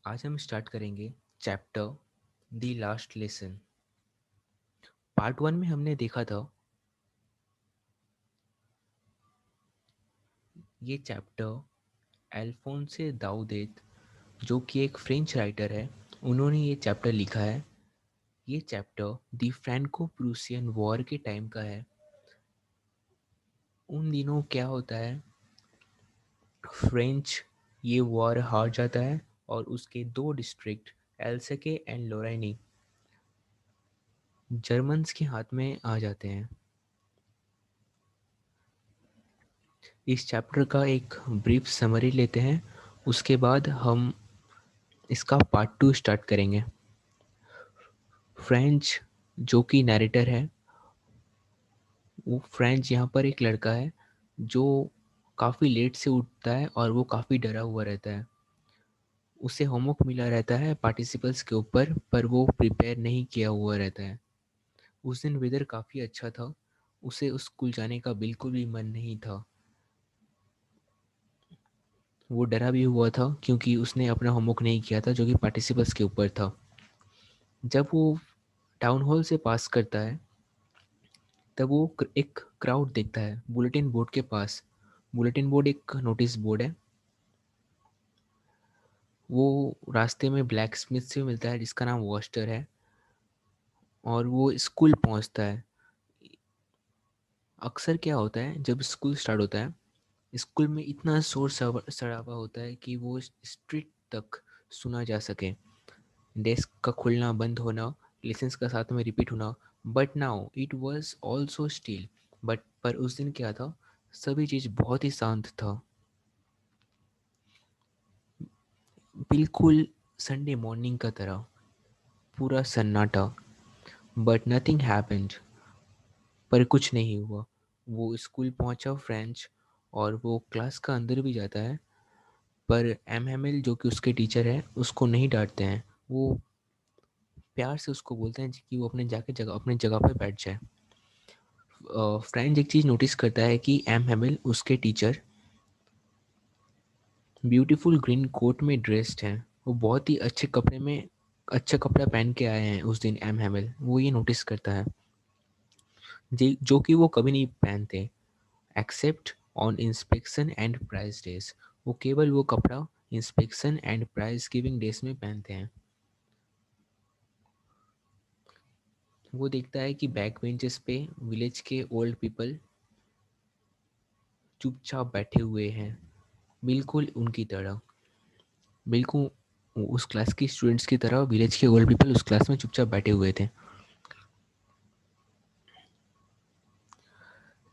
आज हम स्टार्ट करेंगे chapter the last lesson. Part one में हमने देखा था ये चैप्टर अल्फोंसे दाऊदेत, जो कि एक फ्रेंच राइटर है, उन्होंने ये चैप्टर लिखा है। ये chapter the Franco Prussian war के टाइम का है। उन दिनों क्या होता है, फ्रेंच ये वॉर हार जाता है और उसके दो डिस्ट्रिक्ट एल्सेके एंड लोरेनी जर्मन्स के हाथ में आ जाते हैं। इस चैप्टर का एक ब्रीफ समरी लेते हैं, उसके बाद हम इसका पार्ट टू स्टार्ट करेंगे। फ्रेंच जो कि नैरेटर है, वो फ्रेंच यहाँ पर एक लड़का है जो काफ़ी लेट से उठता है और वो काफ़ी डरा हुआ रहता है। उसे होमवर्क मिला रहता है पार्टिसिपल्स के ऊपर, पर वो प्रिपेयर नहीं किया हुआ रहता है। उस दिन वेदर काफ़ी अच्छा था, उसे उस स्कूल जाने का बिल्कुल भी मन नहीं था। वो डरा भी हुआ था क्योंकि उसने अपना होमवर्क नहीं किया था जो कि पार्टिसिपल्स के ऊपर था। जब वो टाउन हॉल से पास करता है तब वो एक क्राउड देखता है बुलेटिन बोर्ड के पास। बुलेटिन बोर्ड एक नोटिस बोर्ड है। वो रास्ते में ब्लैक स्मिथ से मिलता है जिसका नाम वॉस्टर है, और वो स्कूल पहुंचता है। अक्सर क्या होता है जब स्कूल स्टार्ट होता है, स्कूल में इतना शोर शराबा होता है कि वो स्ट्रीट तक सुना जा सके। डेस्क का खुलना बंद होना, लेसन्स का साथ में रिपीट होना। But now it was also still. But पर उस दिन क्या था, सभी चीज़ बहुत ही शांत था, बिल्कुल संडे मॉर्निंग का तरह, पूरा सन्नाटा। बट नथिंग हैपेंड, पर कुछ नहीं हुआ। वो स्कूल पहुंचा फ्रेंच, और वो क्लास का अंदर भी जाता है, पर एम हेमिल जो कि उसके टीचर है उसको नहीं डांटते हैं। वो प्यार से उसको बोलते हैं कि वो अपने जगह पर बैठ जाए। फ्रेंच एक चीज़ नोटिस करता है कि एम हेमिल उसके टीचर ब्यूटीफुल ग्रीन कोट में ड्रेस्ड हैं। वो बहुत ही अच्छे कपड़े में अच्छा कपड़ा पहन के आए हैं उस दिन। एम हेमिल वो ये नोटिस करता है जो कि वो कभी नहीं पहनते, except on inspection and prize days. वो केवल वो कपड़ा inspection and prize giving days में पहनते हैं। वो देखता है कि बैक बेंचेस पे विलेज के ओल्ड पीपल चुपचाप बैठे हुए हैं, बिल्कुल उनकी तरह, बिल्कुल उस क्लास की स्टूडेंट्स की तरह विलेज के ओल्ड पीपल उस क्लास में चुपचाप बैठे हुए थे।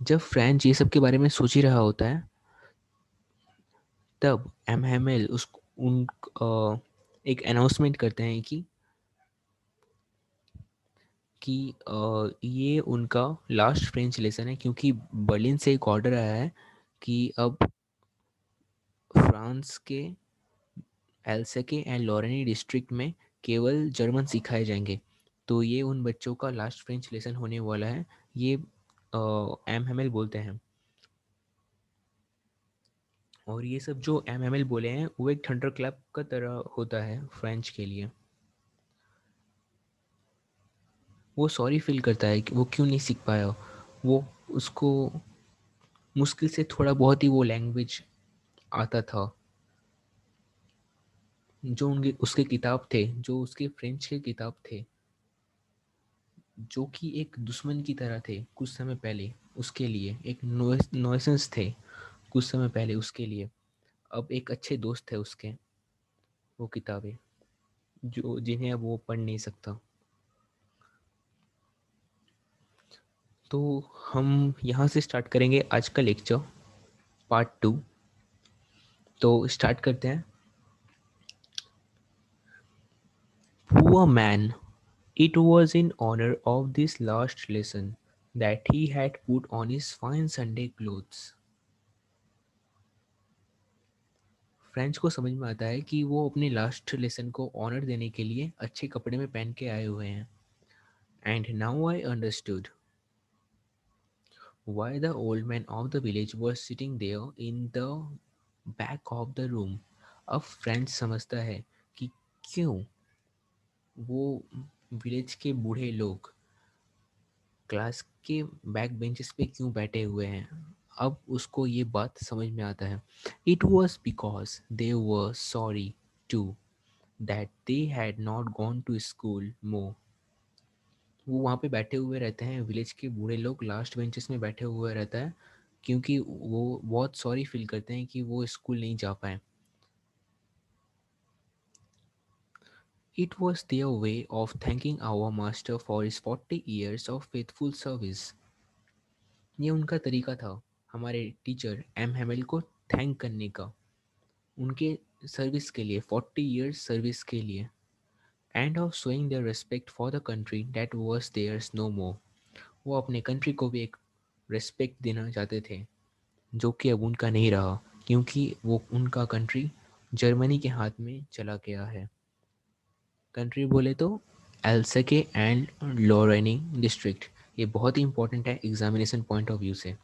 जब फ्रेंच ये सब के बारे में सोच ही रहा होता है, तब एम हेमेल उस उन एक अनाउंसमेंट करते हैं कि ये उनका लास्ट फ्रेंच लेसन है, क्योंकि बर्लिन से एक ऑर्डर आया है कि अब फ्रांस के एल्सेके एंड लॉरेनी डिस्ट्रिक्ट में केवल जर्मन सिखाए जाएंगे। तो ये उन बच्चों का लास्ट फ्रेंच लेसन होने वाला है, ये एम हेमेल बोलते हैं। और ये सब जो एम एम एल बोले हैं वो एक थंडर क्लैप का तरह होता है फ्रेंच के लिए। वो सॉरी फील करता है कि वो क्यों नहीं सीख पाया। वो उसको मुश्किल से थोड़ा बहुत ही वो लैंग्वेज आता था। जो उनके उसके किताब थे, जो उसके फ्रेंच के किताब थे, जो कि एक दुश्मन की तरह थे कुछ समय पहले, उसके लिए एक नॉइसेंस थे कुछ समय पहले उसके लिए, अब एक अच्छे दोस्त है उसके। वो किताबें जो जिन्हें अब वो पढ़ नहीं सकता। तो हम यहाँ से स्टार्ट करेंगे आज का लेक्चर, पार्ट टू। तो स्टार्ट करते हैं। Poor man, it was in honour of this last lesson that he had put on his fine Sunday clothes. Franz को समझ में आता है कि वो अपने लास्ट लेसन को ऑनर देने के लिए अच्छे कपड़े में पहन के आए हुए हैं। And now I understood why the old man of the village was sitting there in the back of the room। अब फ्रेंच समझता है कि क्यों वो विलेज के बूढ़े लोग क्लास के बैक बेंचेस पे क्यों बैठे हुए हैं? अब उसको ये बात समझ में आता है। It was because they were sorry to that they had not gone to school more. वो वहाँ पे बैठे हुए रहते हैं, विलेज के बूढ़े लोग लास्ट बेंचेस में बैठे हुए रहता है, क्योंकि वो बहुत सॉरी फील करते हैं कि वो स्कूल नहीं जा पाए। It was their way of thanking our master for his 40 years of faithful service. ये उनका तरीका था हमारे टीचर एम हेमल को थैंक करने का, उनके सर्विस के लिए, 40 इयर्स सर्विस के लिए, and of showing their respect for the country that was theirs no more. वो अपने कंट्री को भी एक रिस्पेक्ट देना चाहते थे जो कि अब उनका नहीं रहा, क्योंकि वो उनका कंट्री जर्मनी के हाथ में चला गया है। कंट्री बोले तो एल्सके एंड लोरेनी डिस्ट्रिक्ट। ये बहुत ही इंपॉर्टेंट है एग्जामिनेशन पॉइंट ऑफ व्यू से।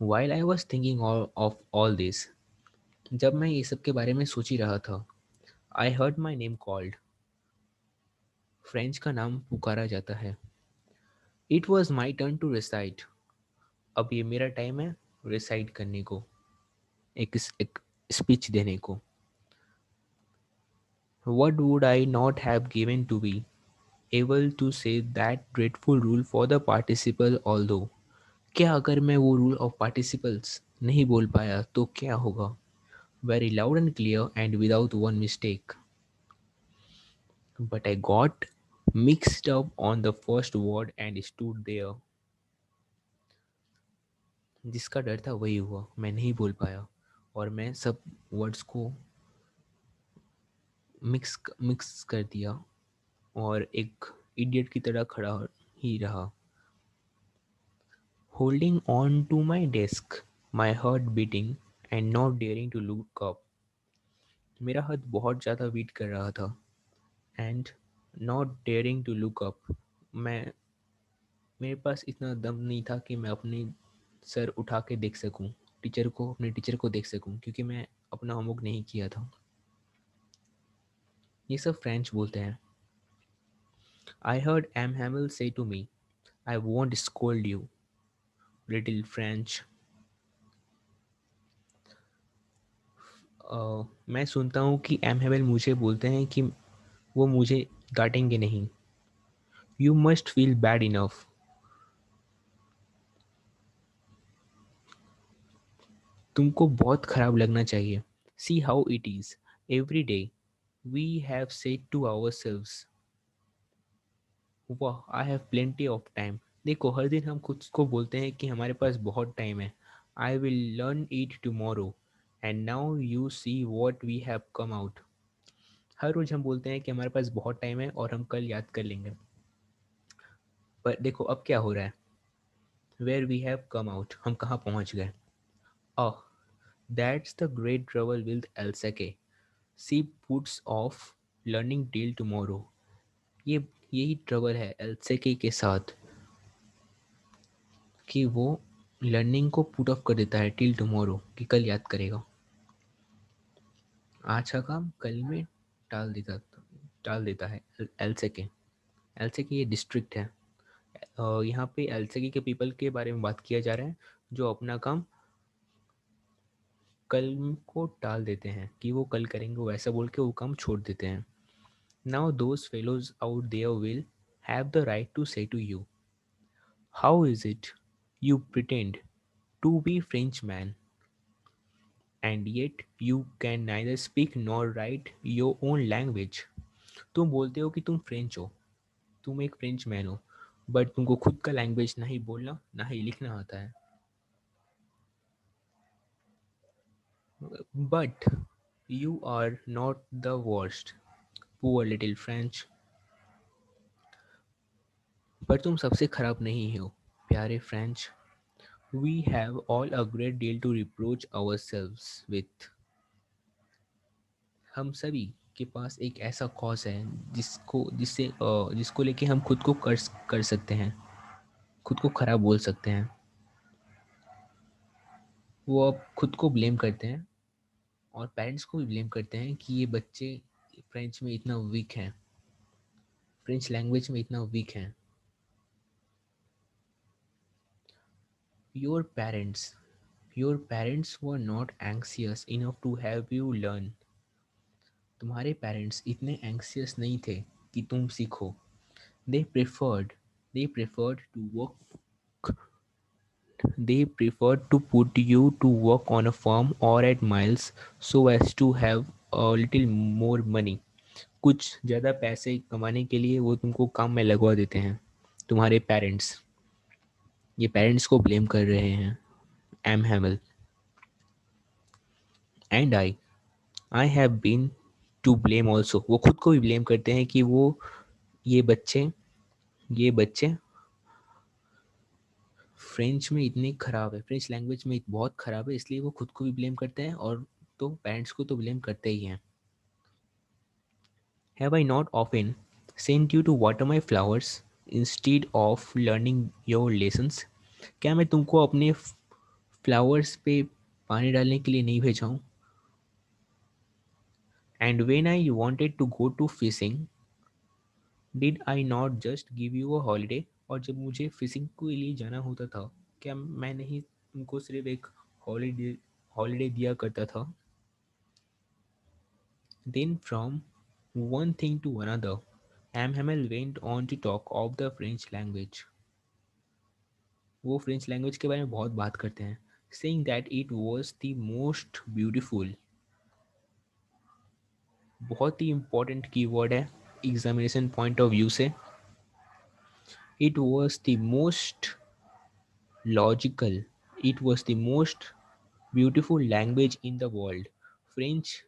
While I was thinking of all this, जब मैं ये सब के बारे में सोच ही रहा था, I heard my name called. Franz का नाम पुकारा जाता है। It was my turn to recite. अब ये मेरा टाइम है रिसाइट करने को, एक स्पीच देने को। What would I not have given to be able to say that dreadful rule for the participle although। क्या अगर मैं वो रूल ऑफ पार्टिसिपल्स नहीं बोल पाया तो क्या होगा? Very loud and clear and without one mistake, but I got mixed up on the first word and stood there. जिसका डर था वही हुआ, मैं नहीं बोल पाया और मैं सब वर्ड्स को मिक्स कर दिया और एक इडियट की तरह खड़ा ही रहा। Holding on to my desk, my heart beating and not daring to look up। मेरा हाथ बहुत ज़्यादा बीट कर रहा था and not daring to look up. मैं मेरे पास इतना दम नहीं था कि मैं अपने सर उठा के देख सकूं, अपने टीचर को देख सकूं, क्योंकि मैं अपना होमवर्क नहीं किया था। ये सब फ्रेंच बोलते हैं। आई हर्ड एम हैमिल से to me, I won't scold you little Franz. मैं सुनता हूँ कि एम हैमिल मुझे बोलते हैं कि वो मुझे डांटेंगे नहीं। You must feel bad enough. तुमको बहुत खराब लगना चाहिए। See how it is every day we have said to ourselves, वाह I have plenty of time. देखो हर दिन हम खुद को बोलते हैं कि हमारे पास बहुत टाइम है। I will learn it tomorrow and now you see what we have come out. हर रोज हम बोलते हैं कि हमारे पास बहुत टाइम है और हम कल याद कर लेंगे, पर देखो अब क्या हो रहा है। Where we have come out, हम कहाँ पहुँच गए। Oh, that's the great trouble with Alsace, she puts off learning till tomorrow. ये यही ट्रबल है एल्सेके के साथ कि वो लर्निंग को पुट ऑफ कर देता है टिल टुमारो, कि कल याद करेगा। आज का काम कल में टाल देता है एल्सेके। एल्सेके ये डिस्ट्रिक्ट है। यहाँ पे एल्सेके के पीपल के बारे में बात किया जा रहा है जो अपना काम कल को टाल देते हैं कि वो कल करेंगे, वैसा बोल के वो काम छोड़ देते हैं। Now those fellows out there will have the right to say to you, how is it you pretend to be French man and yet you can neither speak nor write your own language. तुम बोलते हो कि तुम French हो, तुम एक French man हो, but तुमको खुद का लैंग्वेज ना ही बोलना ना ही लिखना आता है। But you are not the worst, poor little Franz. पर तुम सबसे खराब नहीं हो प्यारे Franz. We have all a great deal to reproach ourselves with. हम सभी के पास एक ऐसा कॉज है जिसको लेके हम खुद को कर सकते हैं, खुद को खराब बोल सकते हैं। वो अब खुद को ब्लेम करते हैं और पेरेंट्स को भी ब्लेम करते हैं कि ये बच्चे फ्रेंच में इतना वीक हैं, फ्रेंच लैंग्वेज में इतना वीक हैं। Your parents your parents were not anxious enough to have you learn. तुम्हारे पेरेंट्स इतने एंक्सियस नहीं थे कि तुम सीखो। They preferred they preferred to work They prefer to put you to work on a farm or at miles so as to have a little more money. कुछ ज़्यादा पैसे कमाने के लिए वो तुमको काम में लगवा देते हैं। तुम्हारे पेरेंट्स, ये पेरेंट्स को ब्लेम कर रहे हैं M Hamel. And I have been to blame also. वो खुद को भी ब्लेम करते हैं कि वो ये बच्चे ये बच्चे फ्रेंच में इतने ख़राब है, फ्रेंच लैंग्वेज में बहुत ख़राब है, इसलिए वो खुद को भी ब्लेम करते हैं और तो पेरेंट्स को तो ब्लेम करते ही हैं। Have I not often sent you to water my flowers instead of learning your lessons? क्या मैं तुमको अपने फ्लावर्स पे पानी डालने के लिए नहीं भेजा हूँ? And when I wanted to go to fishing, did I not just give you a holiday? और जब मुझे फिशिंग के लिए जाना होता था, क्या मैं नहीं तुमको सिर्फ एक हॉलीडे हॉलीडे दिया करता था? Then from one thing to another, Hamel went on to talk of the French language. वो फ्रेंच लैंग्वेज के बारे में बहुत बात करते हैं, saying that it was the most beautiful. बहुत ही इंपॉर्टेंट कीवर्ड है एग्जामिनेशन पॉइंट ऑफ व्यू से। It was the most logical, it was the most beautiful language in the world. French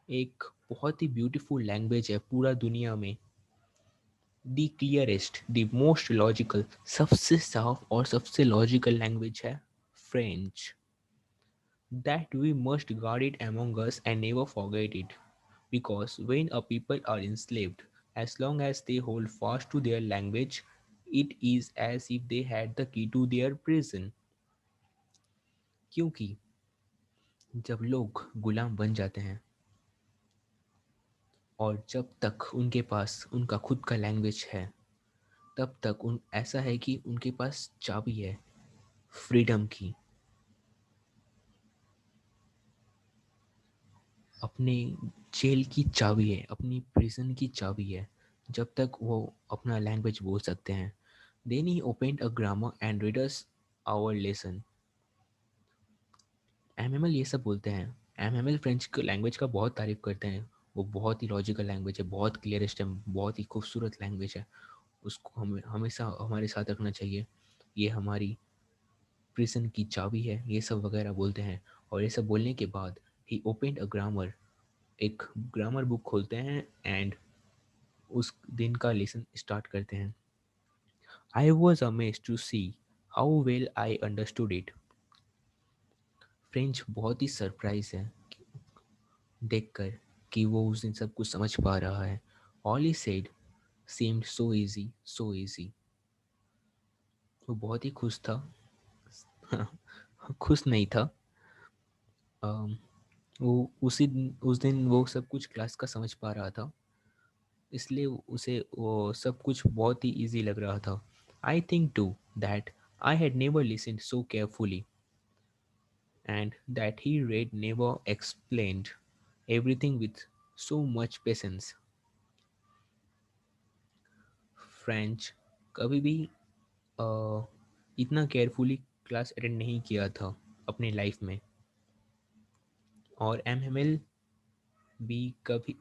एक बहुत ही ब्यूटीफुल लैंग्वेज है पूरा दुनिया में। The clearest, the most logical, सबसे साफ और सबसे लॉजिकल लैंग्वेज है French. That we must guard it among us and never forget it. Because when a people are enslaved, as long as they hold fast to their language, it is as if they had the key to their prison. क्योंकि जब लोग गुलाम बन जाते हैं और जब तक उनके पास उनका खुद का लैंग्वेज है, तब तक उन ऐसा है कि उनके पास चाबी है फ्रीडम की, अपने जेल की चाबी है, अपनी प्रिजन की चाबी है, जब तक वो अपना लैंग्वेज बोल सकते हैं। Then he opened a grammar and read us our lesson. एमएमएल ये सब बोलते हैं। एमएमएल फ्रेंच लैंग्वेज का बहुत तारीफ करते हैं। वो बहुत ही लॉजिकल लैंग्वेज है, बहुत क्लियरेस्ट है, बहुत ही खूबसूरत लैंग्वेज है। उसको हमें हमेशा हमारे साथ रखना चाहिए। ये हमारी प्रिजन की चाबी है, ये सब वगैरह बोलते हैं। और ये सब बोलने के बाद ही ओपनड अ ग्रामर, एक ग्रामर बुक खोलते हैं एंड उस दिन का लेसन स्टार्ट करते हैं। I was amazed to see how well I understood it. Franz बहुत ही सरप्राइज है देखकर कि वो उस दिन सब कुछ समझ पा रहा है। All he said seemed so easy, so easy। वो बहुत ही खुश था। खुश नहीं था। अम, वो उस दिन वो सब कुछ क्लास का समझ पा रहा था, इसलिए उसे वो सब कुछ बहुत ही इजी लग रहा था। I think too that I had never listened so carefully and that he read never explained everything with so much patience। French कभी भी अ, इतना केयरफुली क्लास अटेंड नहीं किया था अपने लाइफ में। और एम भी कभी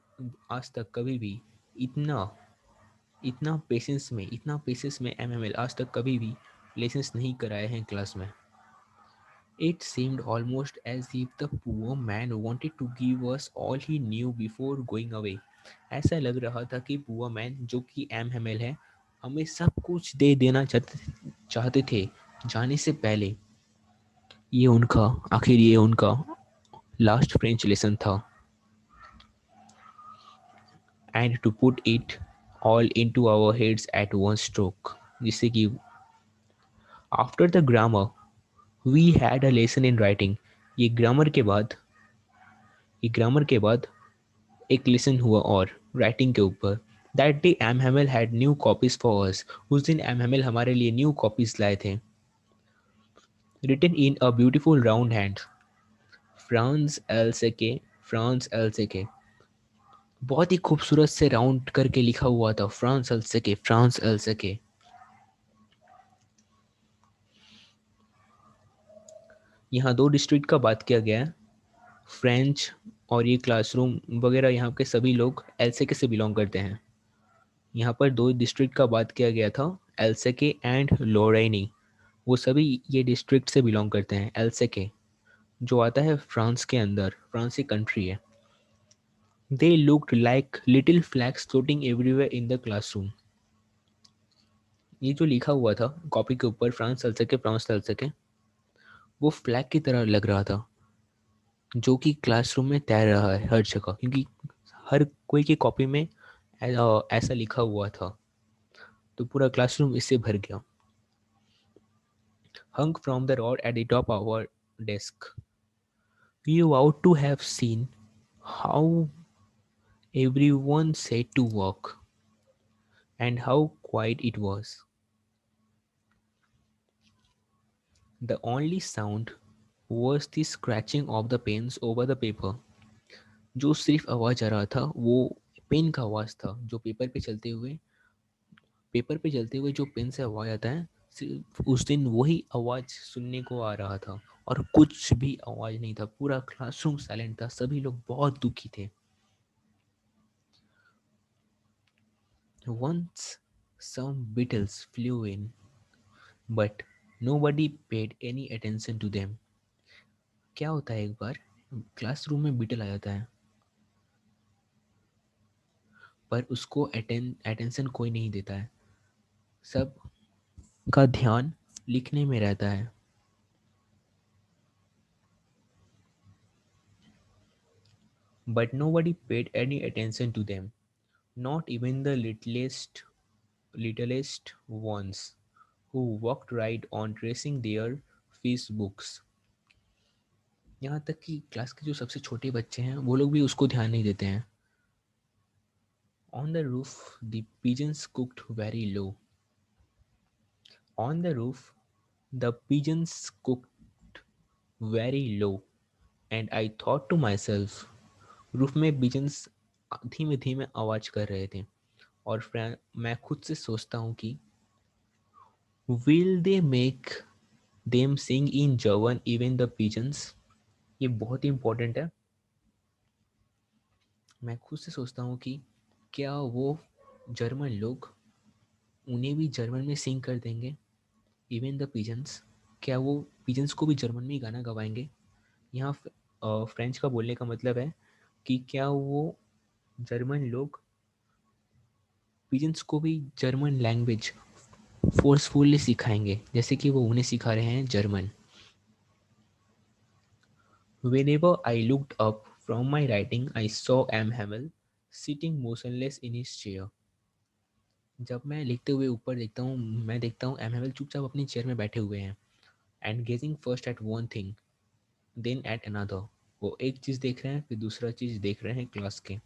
आज तक कभी भी इतना इतना पेशेंस में एम आज तक कभी भी लेसन्स नहीं कराए हैं क्लास में। It seemed almost as if the poor man wanted to give us all he knew before going away। ऐसा लग रहा था कि पुअर मैन जो कि एम हेमेल है हमें सब कुछ दे देना चाहते थे जाने से पहले। ये उनका लास्ट फ्रेंच लेसन था। And to put it all into our heads at one stroke. जिससे कि after the grammar we had a lesson in writing. ये ग्रामर के बाद ये ग्रामर के बाद एक लेसन हुआ और राइटिंग के ऊपर. That day M Hamel had new copies for us. उस दिन एम हैमिल हमारे लिए न्यू कॉपीज लाए थे. Written in a beautiful round hand. France Alsace, France Alsace. बहुत ही खूबसूरत से राउंड करके लिखा हुआ था, France Alsace, France L सेके. यहाँ दो डिस्ट्रिक्ट का बात किया गया है. फ्रेंच और ये क्लासरूम वगैरह यहाँ के सभी लोग एलसेके से बिलोंग करते हैं. यहाँ पर दो डिस्ट्रिक्ट का बात किया गया था, एलसेके एंड लोरेनी. वो सभी ये डिस्ट्रिक्ट से बिलोंग करते हैं. एलसेके जो आता है फ्रांस के अंदर, फ्रांस एक कंट्री है. They looked like little flags floating everywhere in the classroom. ये जो लिखा हुआ था कॉपी के ऊपर, फ्रांस एलसेके, फ्रांस एलसेके, वो फ्लैग की तरह लग रहा था जो कि क्लासरूम में तैर रहा है हर जगह, क्योंकि हर कोई की कॉपी में ऐसा लिखा हुआ था. तो पूरा क्लासरूम इससे भर गया. Hung from the rod at the top of our desk. You ought to have seen how everyone said to work and how quiet it was. The only sound was the scratching of the pens over the paper. जो सिर्फ आवाज आ रहा था वो pen का आवाज था, जो पेपर पे चलते हुए जो पेन से आवाज आता है, सिर्फ उस दिन वही आवाज सुनने को आ रहा था. और कुछ भी आवाज नहीं था. पूरा क्लासरूम साइलेंट था. सभी लोग बहुत दुखी थे. Once some beetles flew in, but nobody paid any attention to them. क्या होता है, एक बार क्लासरूम में बीटल आ जाता है पर उसको अटेंशन कोई नहीं देता है. सब का ध्यान लिखने में रहता है. But nobody paid any attention to them, not even the littlest ones who walked right on tracing their fees books. यहाँ तक कि क्लास के जो सबसे छोटे बच्चे हैं वो लोग भी उसको ध्यान नहीं देते हैं. On the roof, the pigeons cooked very low. On the roof, the pigeons cooked very low, and I thought to myself, roof में pigeons धीमे धीमे आवाज कर रहे थे. और मैं खुद से सोचता हूँ कि will they make them sing in German even the pigeons. ये बहुत ही इम्पोर्टेंट है. मैं खुद से सोचता हूँ कि क्या वो जर्मन लोग उन्हें भी जर्मन में सिंग कर देंगे, इवन द पिजन्स. क्या वो पिजन्स को भी जर्मन में ही गाना गवाएंगे. यहाँ फ्रेंच का बोलने का मतलब है कि क्या वो जर्मन लोग पिजन्स को भी जर्मन लैंग्वेज फोर्सफुली सिखाएंगे जैसे कि वो उन्हें सिखा रहे हैं German. Whenever I looked up from my writing, I saw M. Hamel sitting motionless in his chair. जब मैं लिखते हुए ऊपर देखता हूँ, मैं देखता हूँ एम हेमल चुपचाप अपनी चेयर में बैठे हुए हैं. And gazing first at one thing then at another. वो एक चीज़ देख रहे हैं फिर दूसरा चीज़ देख रहे हैं क्लास के.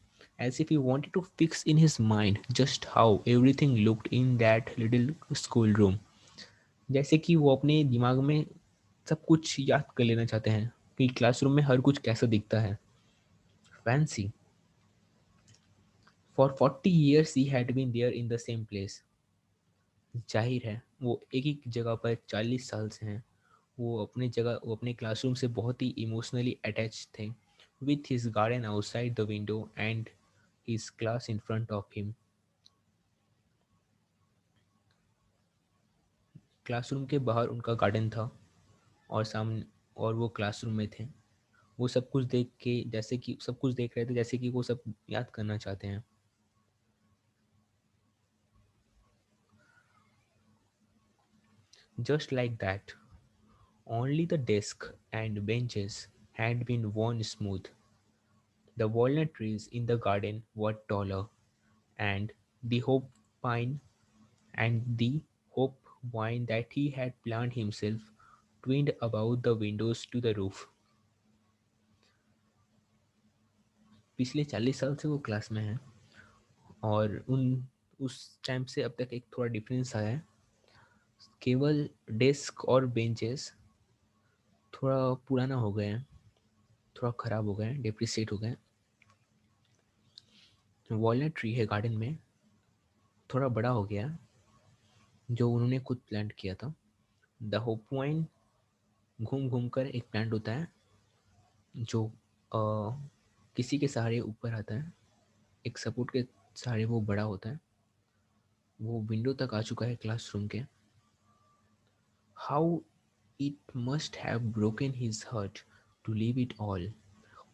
As if he wanted to fix in his mind just how everything looked in that little school room. जैसे कि वो अपने दिमाग में सब कुछ याद कर लेना चाहते हैं कि क्लासरूम में हर कुछ कैसा दिखता है. Fancy. For 40 years he had been there in the same place. जाहिर है वो एक ही जगह पर 40 साल से हैं. वो अपने क्लासरूम से बहुत ही इमोशनली अटैच थे. With his garden outside the window and his class in front of him. Classroom के बाहर उनका गार्डन था और सामने और वो क्लासरूम में थे. वो सब कुछ देख के जैसे कि सब कुछ देख रहे थे जैसे कि वो सब याद करना चाहते हैं. Just like that only the desk and benches had been worn smooth. The walnut trees in the garden were taller, and the hope pine the hope vine that he had planted himself twined above the windows to the roof. पिछले 40 साल से वो class में है और उन उस time से अब तक एक थोड़ा डिफरेंस आया है। केवल डेस्क और बेंचेस थोड़ा पुराना हो गए हैं, थोड़ा ख़राब हो गए हैं, डिप्रिसिएट हो गए हैं। वॉलनट ट्री है गार्डन में, थोड़ा बड़ा हो गया, जो उन्होंने खुद प्लांट किया था। द होप पॉइंट घूम घूम कर एक प्लांट होता है जो किसी के सहारे ऊपर आता है, एक सपोर्ट के सहारे वो बड़ा होता है। वो विंडो तक आ चुका है क्लासरूम के। How it must have broken his heart to leave it all.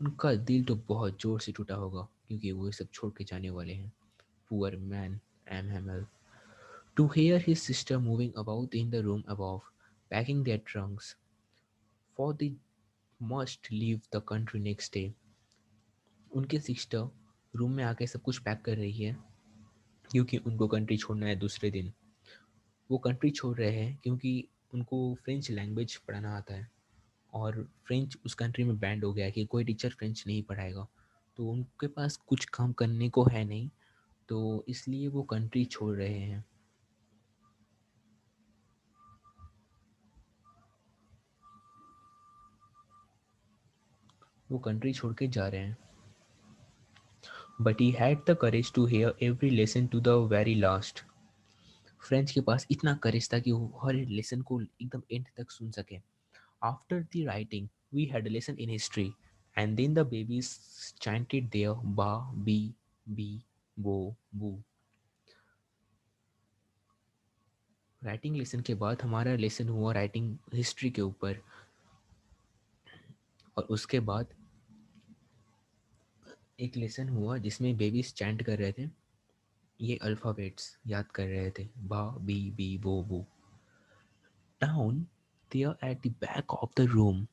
उनका दिल तो बहुत ज़ोर से टूटा होगा क्योंकि वो ये सब छोड़ के जाने वाले हैं। Poor man M Hamel. To hear his sister moving about in the room above, packing their trunks, for they must leave the country next day. उनकी सिस्टर रूम में आके सब कुछ पैक कर रही है क्योंकि उनको कंट्री छोड़ना है दूसरे दिन। वो कंट्री छोड़ रहे हैं क्योंकि उनको फ्रेंच लैंग्वेज पढ़ाना आता है और फ्रेंच उस कंट्री में बैंड हो गया है कि कोई टीचर फ्रेंच नहीं पढ़ाएगा। तो उनके पास कुछ काम करने को है नहीं, तो इसलिए वो कंट्री छोड़ रहे हैं। वो कंट्री छोड़ के जा रहे हैं। But he had the courage to hear every lesson to the very last. Franz के पास इतना करेज था कि वो हर लेसन को एकदम एंड तक सुन सके। आफ्टर द राइटिंग वी हैड a lesson in history and then the babies chanted their ba bi bi bo bu। Writing lesson के बाद हमारा लेसन हुआ राइटिंग हिस्ट्री के ऊपर, और उसके बाद एक लेसन हुआ जिसमें बेबीज चैंट कर रहे थे, ये अल्फ़ाबेट्स याद कर रहे थे, बा बी बी बो बू। Down there at the back of the room,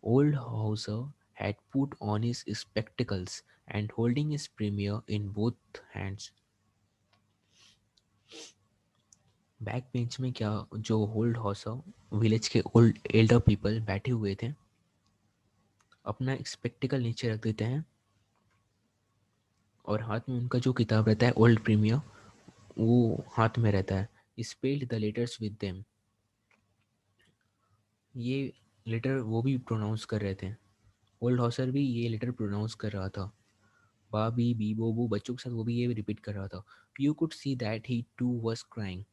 old Hauser had put on his spectacles and holding his premiere in both hands. Back bench में क्या, जो ओल्ड हाउसर विलेज के ओल्ड एल्डर पीपल बैठे हुए थे, अपना स्पेक्टिकल नीचे रख देते हैं और हाथ में उनका जो किताब रहता है ओल्ड प्रीमियर, वो हाथ में रहता है। Spelled the letters with them. ये लेटर वो भी प्रोनाउंस कर रहे थे, ओल्ड हाउसर भी ये लेटर प्रोनाउंस कर रहा था। बा बी बी बो बो बच्चों के साथ वो भी ये रिपीट कर रहा था। You could see that he too was crying.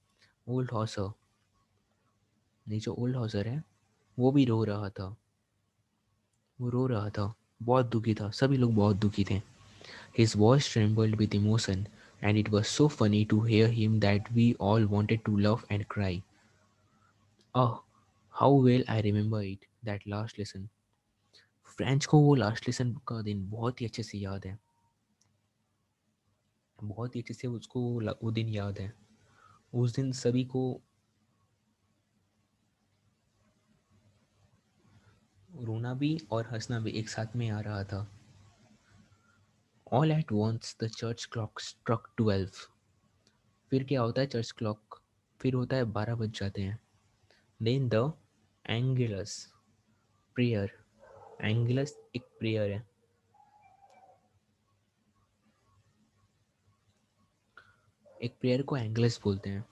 Old Hauser, नहीं जो ओल्ड हॉसर है वो भी रो रहा था, वो रो रहा था, बहुत दुखी था, सभी लोग बहुत दुखी थे। His voice trembled with emotion and it was so funny to hear him that we all wanted to laugh and cry. Ah, how well I remember it, that last lesson. Franz को वो last lesson का दिन बहुत ही अच्छे से याद है, बहुत ही अच्छे से उसको वो दिन याद है। उस दिन सभी को रोना भी और हंसना भी एक साथ में आ रहा था। All at once the church clock struck 12। फिर क्या होता है, चर्च क्लॉक फिर होता है 12 बज जाते हैं। Then the Angelus prayer. Angelus एक प्रेयर है, एक प्रेयर को एंगलस बोलते हैं।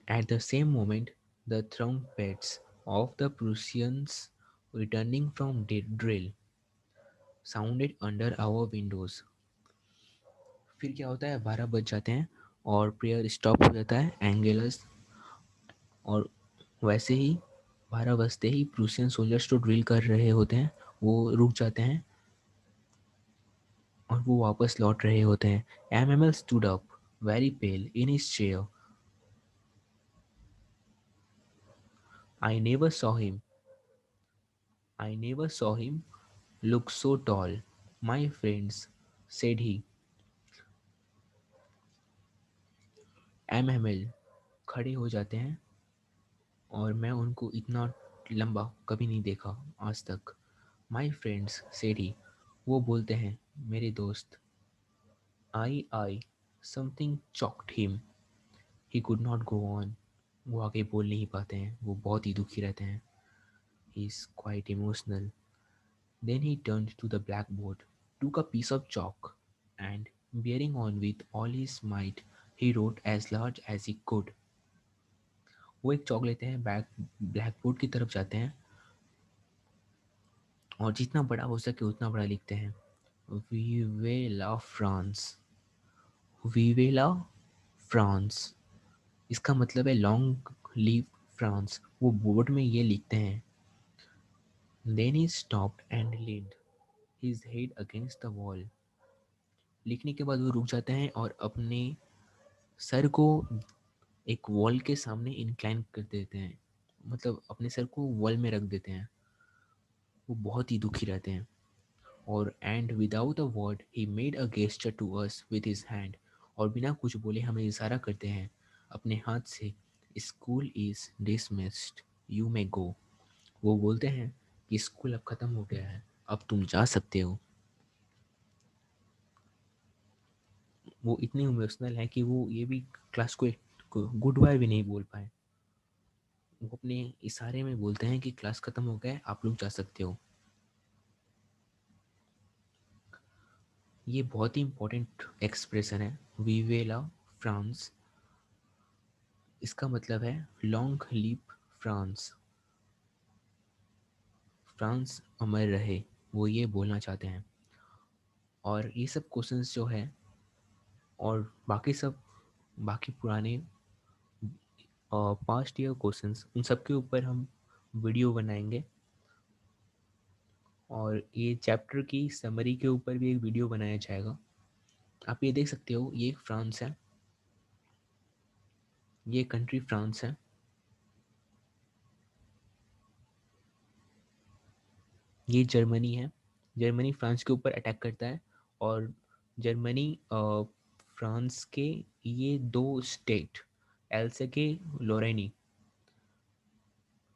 At the same moment the trumpets of the Prussians returning from drill sounded under our windows। फिर क्या होता है, 12 बज जाते हैं और प्रेयर स्टॉप हो जाता है, एंगेलस, और वैसे ही 12 बजते ही प्रूसियन सोल्जर्स जो ड्रिल कर रहे होते हैं वो रुक जाते हैं और वो वापस लौट रहे होते हैं। MML stood up very pail in his chair. I never saw him, I never saw him look so tall my friends, said he. MML खड़े हो जाते हैं और मैं उनको इतना लंबा कभी नहीं देखा आज तक। माई फ्रेंड्स सेड ही, वो बोलते हैं मेरे दोस्त। आई something choked him, he could not go on. वो आगे बोल नहीं पाते हैं, वो बहुत ही दुखी रहते हैं। He is quite emotional. Then he turned to the blackboard, took a piece of chalk, and bearing on with all his might, he wrote as large as he could. वो एक चौक लेते हैं, ब्लैक बोर्ड की तरफ जाते हैं और जितना बड़ा हो सके उतना बड़ा लिखते हैं। Vive la France, vive la France. इसका मतलब है लॉन्ग लिव फ्रांस। वो बोर्ड में ये लिखते हैं। Then he stopped and leaned his head against the wall। लिखने के बाद वो रुक जाते हैं और अपने सर को एक वॉल के सामने इंक्लाइन कर देते हैं, मतलब अपने सर को वॉल में रख देते हैं। वो बहुत ही दुखी रहते हैं। और and without a word he made a gesture to us with his hand. और बिना कुछ बोले हमें इशारा करते हैं अपने हाथ से, school is dismissed, you may go. वो बोलते हैं कि स्कूल अब ख़त्म हो गया है, अब तुम जा सकते हो। वो इतने इमोशनल हैं कि वो ये भी क्लास को गुड बाय भी नहीं बोल पाए। वो अपने इशारे में बोलते हैं कि क्लास ख़त्म हो गया है, आप लोग जा सकते हो। ये बहुत ही इम्पोर्टेंट एक्सप्रेशन है, विवेला फ्रांस। इसका मतलब है लॉन्ग लिव फ्रांस, फ्रांस अमर रहे। वो ये बोलना चाहते हैं। और ये सब क्वेश्चंस जो है और बाकी सब, बाकी पुराने पास्ट ईयर क्वेश्चंस, उन सब के ऊपर हम वीडियो बनाएंगे। और ये चैप्टर की समरी के ऊपर भी एक वीडियो बनाया जाएगा। आप ये देख सकते हो, ये फ्रांस है, ये कंट्री फ्रांस है। ये जर्मनी है। जर्मनी फ्रांस के ऊपर अटैक करता है। और जर्मनी फ्रांस के ये दो स्टेट, एल्सेके लोरेनी,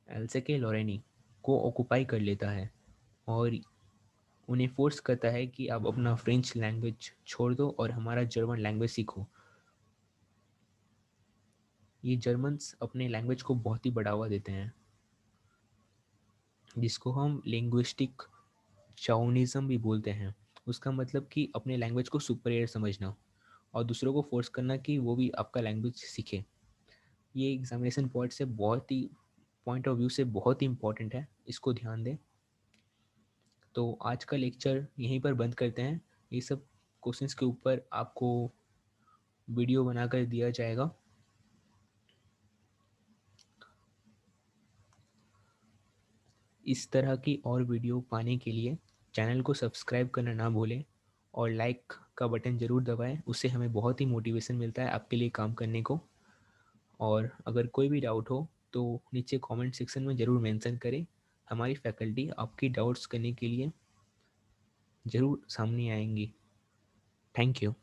एल्सेके लोरेनी को ऑक्युपाई कर लेता है। और उन्हें फोर्स करता है कि आप अपना फ्रेंच लैंग्वेज छोड़ दो और हमारा जर्मन लैंग्वेज सीखो। ये जर्मन्स अपने लैंग्वेज को बहुत ही बढ़ावा देते हैं, जिसको हम लिंग्विस्टिक चाउनिज्म भी बोलते हैं। उसका मतलब कि अपने लैंग्वेज को सुपीरियर समझना और दूसरों को फोर्स करना कि वो भी आपका लैंग्वेज सीखे। ये एग्जामिनेशन पॉइंट ऑफ व्यू से बहुत ही इंपॉर्टेंट है, इसको ध्यान दें। तो आज का लेक्चर यहीं पर बंद करते हैं। ये सब क्वेश्चंस के ऊपर आपको वीडियो बनाकर दिया जाएगा। इस तरह की और वीडियो पाने के लिए चैनल को सब्सक्राइब करना ना भूलें और लाइक का बटन ज़रूर दबाएं। उससे हमें बहुत ही मोटिवेशन मिलता है आपके लिए काम करने को। और अगर कोई भी डाउट हो तो नीचे कमेंट सेक्शन में ज़रूर मेंशन करें। हमारी फैकल्टी आपकी डाउट्स करने के लिए ज़रूर सामने आएंगी। Thank you.